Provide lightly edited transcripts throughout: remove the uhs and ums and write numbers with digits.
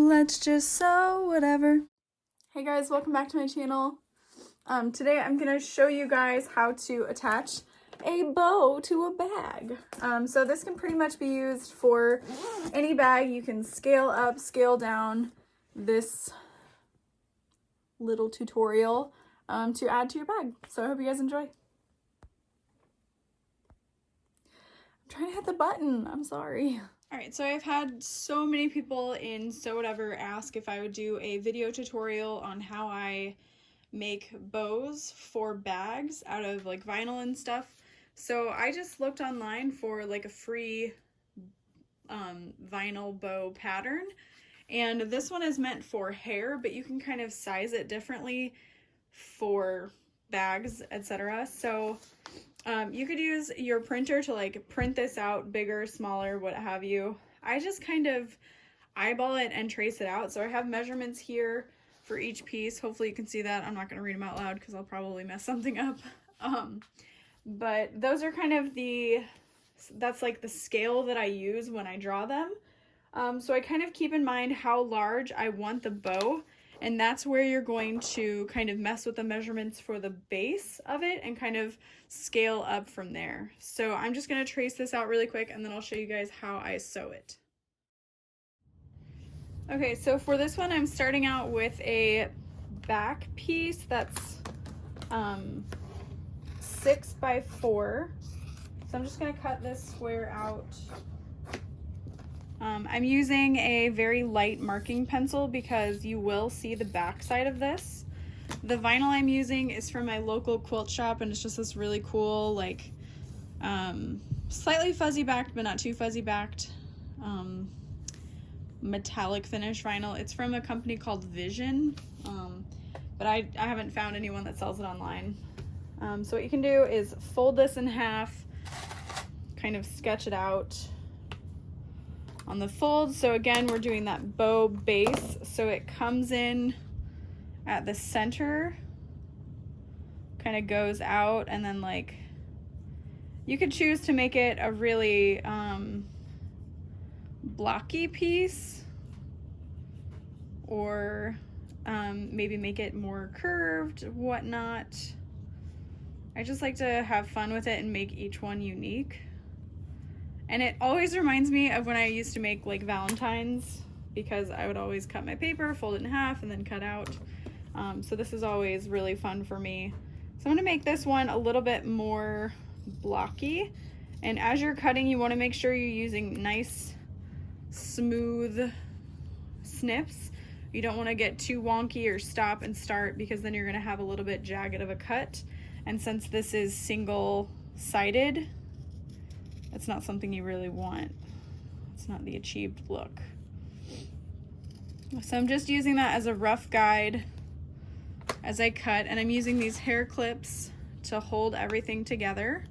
let's just sew whatever. Hey guys, welcome back to my channel. Today I'm gonna show you guys how to attach a bow to a bag. So this can pretty much be used for any bag. You can scale up, scale down this little tutorial to add to your bag. So I hope you guys enjoy. I'm trying to hit the button, I'm sorry. Alright, so I've had so many people in Sew Whatever ask if I would do a video tutorial on how I make bows for bags out of like vinyl and stuff. So I just looked online for like a free vinyl bow pattern, and this one is meant for hair, but you can kind of size it differently for bags, etc. So you could use your printer to like print this out bigger, smaller, what have you. I just kind of eyeball it and trace it out. So I have measurements here for each piece. Hopefully you can see that. I'm not going to read them out loud because I'll probably mess something up. But those are kind of that's like the scale that I use when I draw them. So I kind of keep in mind how large I want the bow, and that's where you're going to kind of mess with the measurements for the base of it and kind of scale up from there. So I'm just going to trace this out really quick, and then I'll show you guys how I sew it. Okay, so for this one I'm starting out with a back piece that's 6 by 4. So I'm just going to cut this square out. I'm using a very light marking pencil because you will see the back side of this. The vinyl I'm using is from my local quilt shop, and it's just this really cool, like, slightly fuzzy backed, but not too fuzzy backed, metallic finish vinyl. It's from a company called Vision, but I haven't found anyone that sells it online. So what you can do is fold this in half, kind of sketch it out on the fold. So again, we're doing that bow base, so it comes in at the center, kind of goes out, and then like you could choose to make it a really blocky piece, or maybe make it more curved, whatnot. I just like to have fun with it and make each one unique. And it always reminds me of when I used to make like Valentines, because I would always cut my paper, fold it in half, and then cut out. So this is always really fun for me. So I'm gonna make this one a little bit more blocky. And as you're cutting, you wanna make sure you're using nice, smooth snips. You don't wanna get too wonky or stop and start, because then you're gonna have a little bit jagged of a cut. And since this is single-sided, it's not something you really want. It's not the achieved look. So I'm just using that as a rough guide as I cut, and I'm using these hair clips to hold everything together.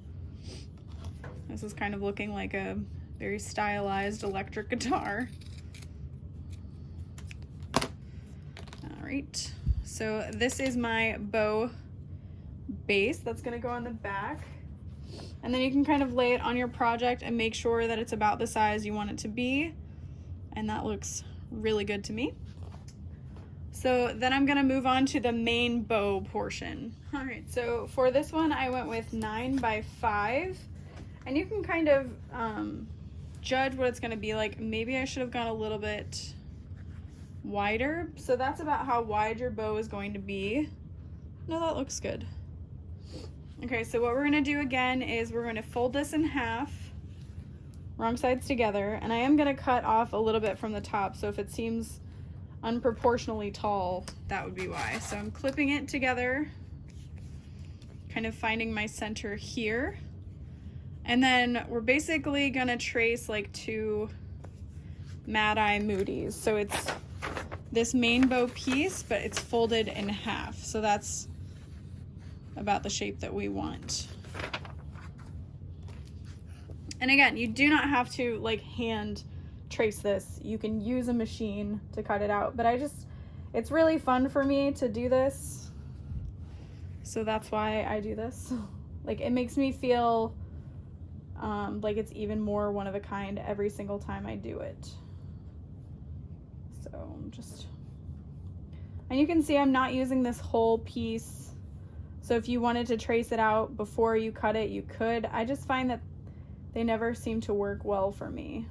This is kind of looking like a very stylized electric guitar. All right, so this is my bow base that's gonna go on the back. And then you can kind of lay it on your project and make sure that it's about the size you want it to be. And that looks really good to me. So then I'm gonna move on to the main bow portion. All right, so for this one, I went with 9 by 5. And you can kind of judge what it's gonna be like. Maybe I should have gone a little bit wider. So that's about how wide your bow is going to be. No, that looks good. Okay, so what we're gonna do again is we're gonna fold this in half, wrong sides together, and I am gonna cut off a little bit from the top, so if it seems unproportionally tall, that would be why. So I'm clipping it together, kind of finding my center here, and then we're basically gonna trace like 2 Mad Eye Moody's. So it's this main bow piece, but it's folded in half, so that's about the shape that we want. And again, you do not have to like hand trace this. You can use a machine to cut it out, but it's really fun for me to do this. So that's why I do this. Like, it makes me feel like it's even more one of a kind every single time I do it. So and you can see I'm not using this whole piece. So if you wanted to trace it out before you cut it, you could. I just find that they never seem to work well for me.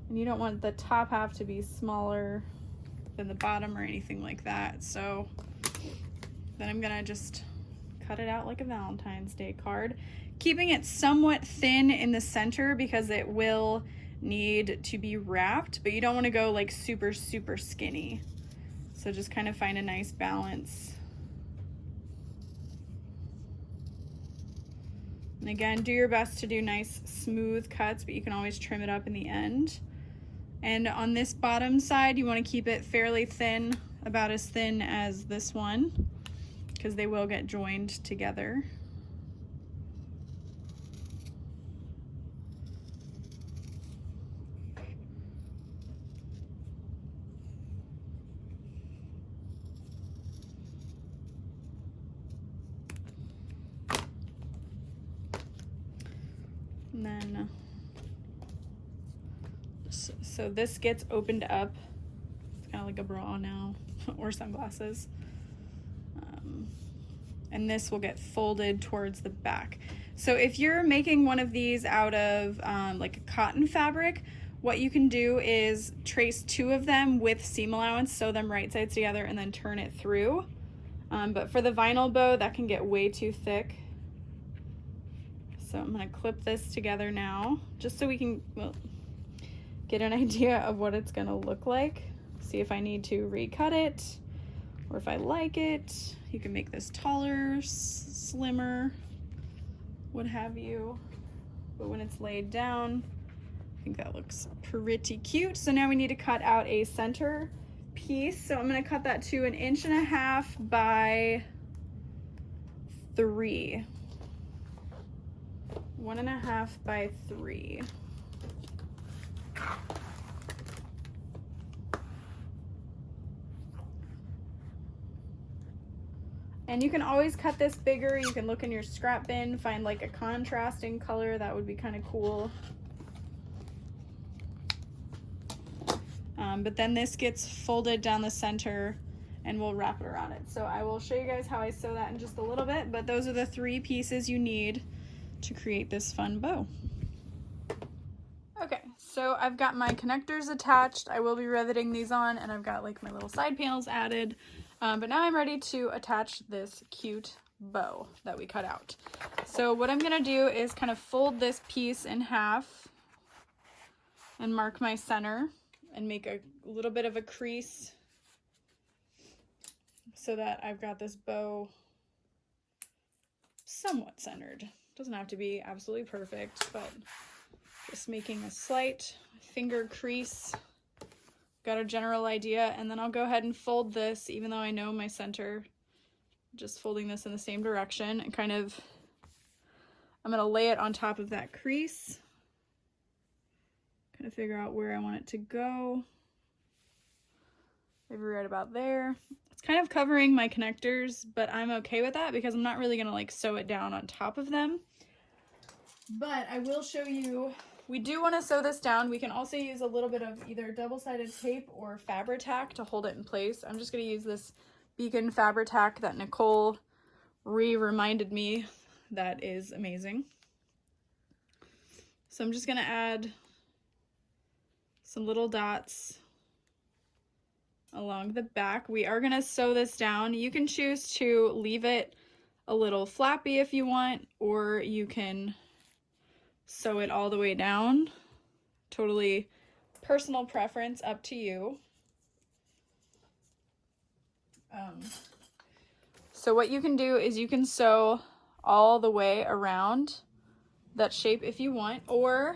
And you don't want the top half to be smaller than the bottom or anything like that. So then I'm gonna just cut it out like a Valentine's Day card, keeping it somewhat thin in the center because it will need to be wrapped, but you don't want to go like super, super skinny. So just kind of find a nice balance. And again, do your best to do nice smooth cuts, but you can always trim it up in the end. And on this bottom side, you want to keep it fairly thin, about as thin as this one, because they will get joined together. And then, so this gets opened up. It's kind of like a bra now, or sunglasses. And this will get folded towards the back. So if you're making one of these out of like a cotton fabric, what you can do is trace 2 of them with seam allowance, sew them right sides together, and then turn it through. But for the vinyl bow, that can get way too thick. So I'm gonna clip this together now, just so we can get an idea of what it's gonna look like. See if I need to recut it, or if I like it. You can make this taller, slimmer, what have you. But when it's laid down, I think that looks pretty cute. So now we need to cut out a center piece. So I'm gonna cut that to 1.5 inches by 3. 1.5 by 3. And you can always cut this bigger. You can look in your scrap bin, find like a contrasting color. That would be kind of cool. But then this gets folded down the center and we'll wrap it around it. So I will show you guys how I sew that in just a little bit, but those are the 3 pieces you need to create this fun bow. Okay, so I've got my connectors attached. I will be riveting these on, and I've got like my little side panels added. But now I'm ready to attach this cute bow that we cut out. So what I'm gonna do is kind of fold this piece in half and mark my center and make a little bit of a crease so that I've got this bow somewhat centered. Doesn't have to be absolutely perfect, but just making a slight finger crease. Got a general idea, and then I'll go ahead and fold this, even though I know my center. Just folding this in the same direction and kind of, I'm gonna lay it on top of that crease. Kind of figure out where I want it to go. Maybe right about there. It's kind of covering my connectors, but I'm okay with that because I'm not really gonna like sew it down on top of them. But I will show you, we do want to sew this down. We can also use a little bit of either double-sided tape or Fabri-Tac to hold it in place. I'm just going to use this Beacon Fabri-Tac that Nicole reminded me that is amazing. So I'm just going to add some little dots along the back. We are going to sew this down. You can choose to leave it a little flappy if you want, or you can sew it all the way down. Totally personal preference, up to you. So what you can do is you can sew all the way around that shape if you want, or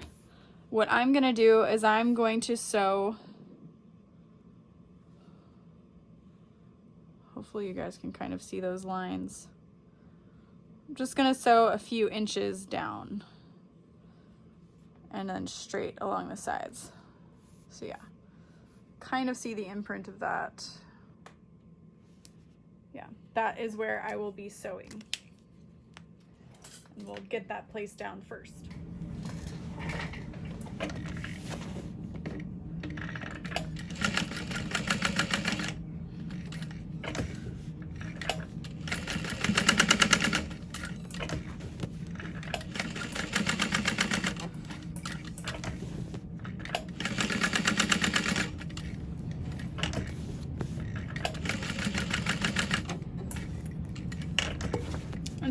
what I'm gonna do is I'm going to sew, hopefully you guys can kind of see those lines. I'm just gonna sew a few inches down and then straight along the sides. So yeah, kind of see the imprint of that. Yeah, that is where I will be sewing. And we'll get that placed down first.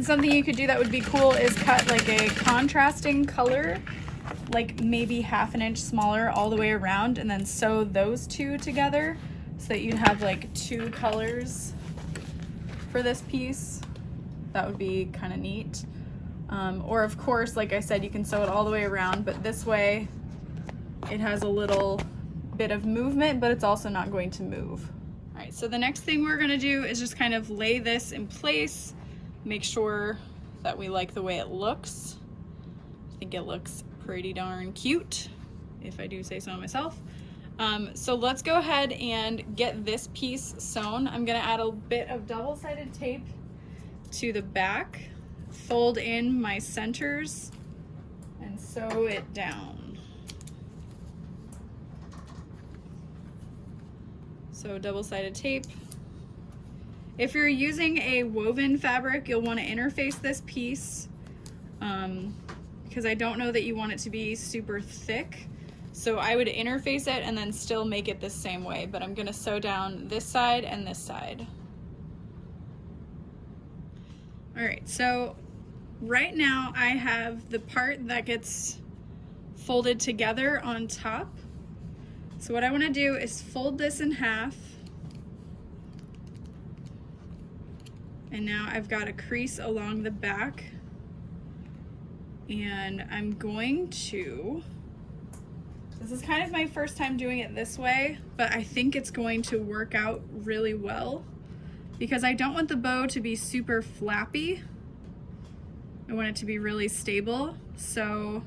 And something you could do that would be cool is cut like a contrasting color, like maybe 1/2 inch smaller all the way around, and then sew those two together so that you'd have like 2 colors for this piece. That would be kind of neat. Or of course, like I said, you can sew it all the way around, but this way it has a little bit of movement, but it's also not going to move. All right, so the next thing we're gonna do is just kind of lay this in place, make sure that we like the way it looks. I think it looks pretty darn cute, if I do say so myself. So let's go ahead and get this piece sewn. I'm gonna add a bit of double-sided tape to the back, fold in my centers, and sew it down. So double-sided tape. If you're using a woven fabric, you'll want to interface this piece because I don't know that you want it to be super thick. So I would interface it and then still make it the same way, but I'm going to sew down this side and this side. All right, so right now I have the part that gets folded together on top. So what I want to do is fold this in half. And now I've got a crease along the back. And I'm going to, this is kind of my first time doing it this way, but I think it's going to work out really well because I don't want the bow to be super flappy. I want it to be really stable. So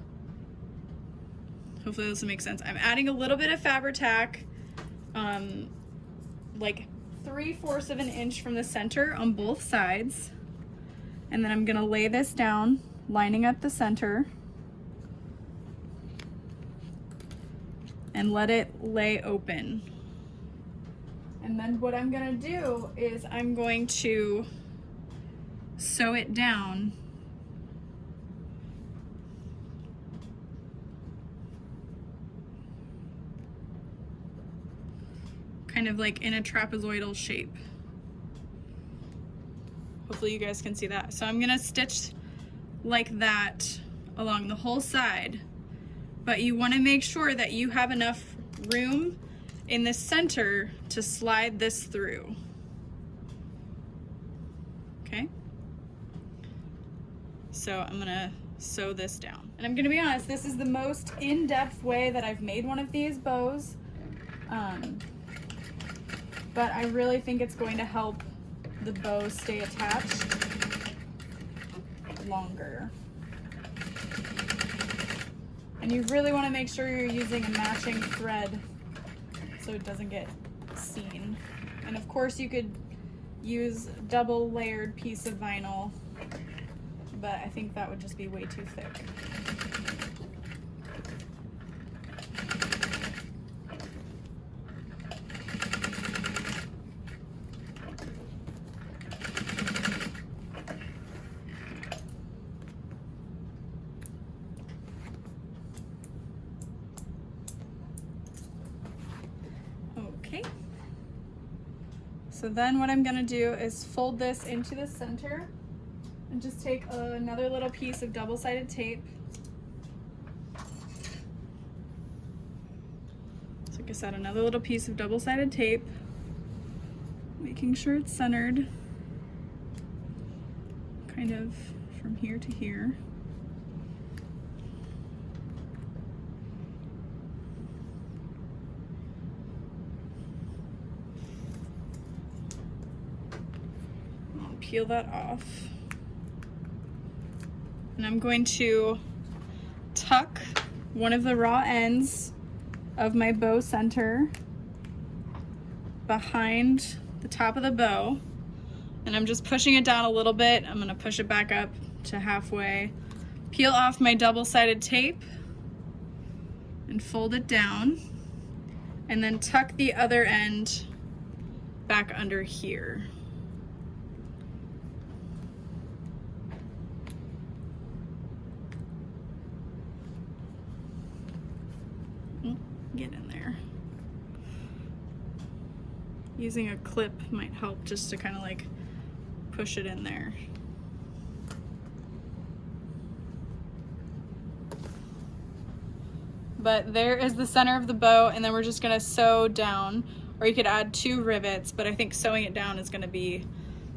hopefully this will make sense. I'm adding a little bit of Fabri-Tac, like 3/4 of an inch from the center on both sides. And then I'm gonna lay this down, lining up the center, and let it lay open. And then what I'm gonna do is I'm going to sew it down kind of like in a trapezoidal shape. Hopefully you guys can see that. So I'm gonna stitch like that along the whole side, but you wanna make sure that you have enough room in the center to slide this through. Okay? So I'm gonna sew this down. And I'm gonna be honest, this is the most in-depth way that I've made one of these bows. But I really think it's going to help the bow stay attached longer. And you really want to make sure you're using a matching thread so it doesn't get seen. And of course you could use double layered piece of vinyl, but I think that would just be way too thick. So then what I'm gonna do is fold this into the center and just take another little piece of double-sided tape. So like I said, another little piece of double-sided tape, making sure it's centered, kind of from here to here. Peel that off. And I'm going to tuck one of the raw ends of my bow center behind the top of the bow. And I'm just pushing it down a little bit. I'm gonna push it back up to halfway. Peel off my double-sided tape and fold it down. And then tuck the other end back under here. Get in there. Using a clip might help just to kind of like push it in there. but there is the center of the bow, and then we're just gonna sew down, or you could add 2 rivets, but I think sewing it down is gonna be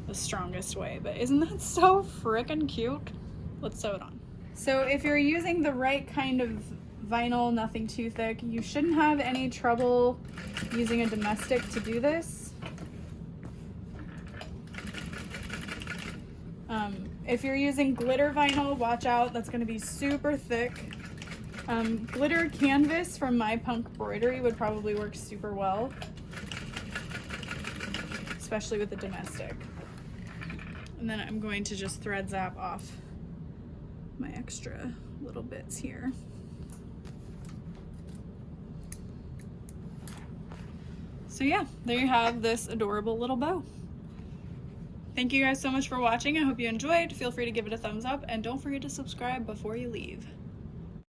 the strongest way. But isn't that so freaking cute? Let's sew it on. So if you're using the right kind of vinyl, nothing too thick, you shouldn't have any trouble using a domestic to do this. If you're using glitter vinyl, watch out, that's gonna be super thick. Glitter canvas from My Punk Embroidery would probably work super well, especially with the domestic. And then I'm going to just thread zap off my extra little bits here. So yeah, there you have this adorable little bow. Thank you guys so much for watching. I hope you enjoyed. Feel free to give it a thumbs up, and don't forget to subscribe before you leave.